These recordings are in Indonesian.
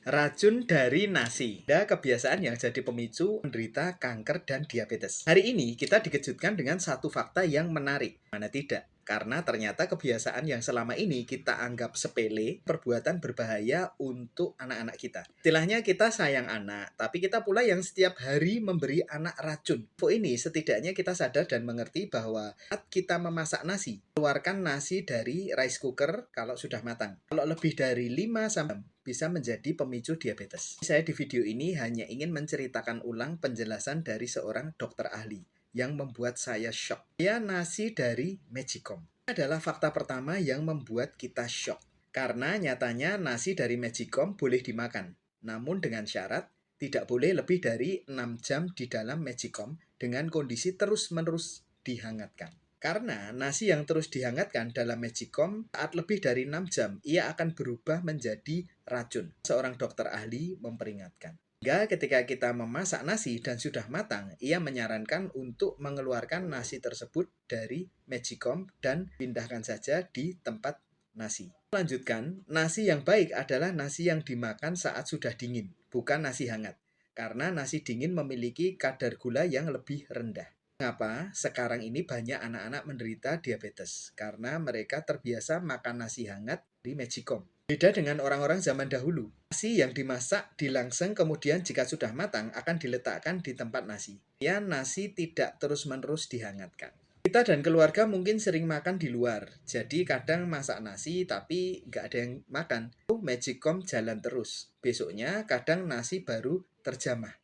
Racun dari nasi. Ada kebiasaan yang jadi pemicu menderita kanker dan diabetes. Hari ini kita dikejutkan dengan satu fakta yang menarik. Mana tidak? Karena ternyata kebiasaan yang selama ini kita anggap sepele, perbuatan berbahaya untuk anak-anak kita. Istilahnya kita sayang anak, tapi kita pula yang setiap hari memberi anak racun. Info ini setidaknya kita sadar dan mengerti bahwa saat kita memasak nasi, keluarkan nasi dari rice cooker kalau sudah matang. Kalau lebih dari 5 sampai bisa menjadi pemicu diabetes. Saya di video ini hanya ingin menceritakan ulang penjelasan dari seorang dokter ahli yang membuat saya shock. Nasi dari Magicom. Ini adalah fakta pertama yang membuat kita shock. Karena nyatanya nasi dari Magicom boleh dimakan. Namun dengan syarat tidak boleh lebih dari 6 jam di dalam Magicom dengan kondisi terus-menerus dihangatkan. Karena nasi yang terus dihangatkan dalam Magicom saat lebih dari 6 jam, ia akan berubah menjadi racun. Seorang dokter ahli memperingatkan. Hingga ketika kita memasak nasi dan sudah matang, ia menyarankan untuk mengeluarkan nasi tersebut dari Magicom dan pindahkan saja di tempat nasi. Lanjutkan, nasi yang baik adalah nasi yang dimakan saat sudah dingin, bukan nasi hangat. Karena nasi dingin memiliki kadar gula yang lebih rendah. Mengapa sekarang ini banyak anak-anak menderita diabetes? Karena mereka terbiasa makan nasi hangat di Magicom. Beda dengan orang-orang zaman dahulu. Nasi yang dimasak dilangseng kemudian jika sudah matang akan diletakkan di tempat nasi. Nasi tidak terus-menerus dihangatkan. Kita dan keluarga mungkin sering makan di luar. Jadi kadang masak nasi tapi nggak ada yang makan. Magicom jalan terus. Besoknya kadang nasi baru terjamah.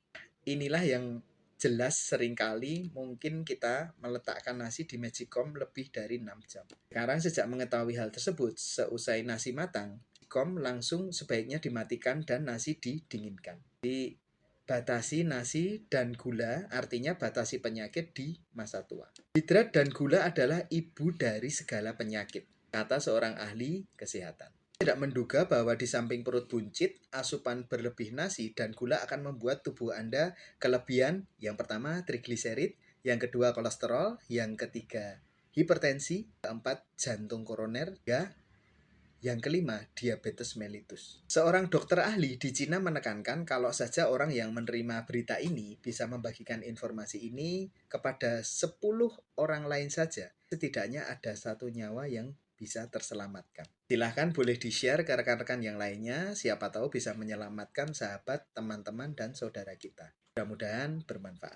Inilah yang jelas seringkali mungkin kita meletakkan nasi di Magicom lebih dari 6 jam. Sekarang sejak mengetahui hal tersebut, seusai nasi matang, Magicom langsung sebaiknya dimatikan dan nasi didinginkan. Batasi nasi dan gula, artinya batasi penyakit di masa tua. Hidrat dan gula adalah ibu dari segala penyakit, kata seorang ahli kesehatan. Tidak menduga bahwa di samping perut buncit, asupan berlebih nasi dan gula akan membuat tubuh Anda kelebihan yang pertama trigliserid, yang kedua kolesterol, yang ketiga hipertensi, keempat jantung koroner, yang kelima diabetes mellitus. Seorang dokter ahli di Cina menekankan kalau saja orang yang menerima berita ini bisa membagikan informasi ini kepada 10 orang lain saja, setidaknya ada satu nyawa yang bisa terselamatkan. Silahkan boleh di-share ke rekan-rekan yang lainnya, siapa tahu bisa menyelamatkan sahabat, teman-teman, dan saudara kita. Mudah-mudahan bermanfaat.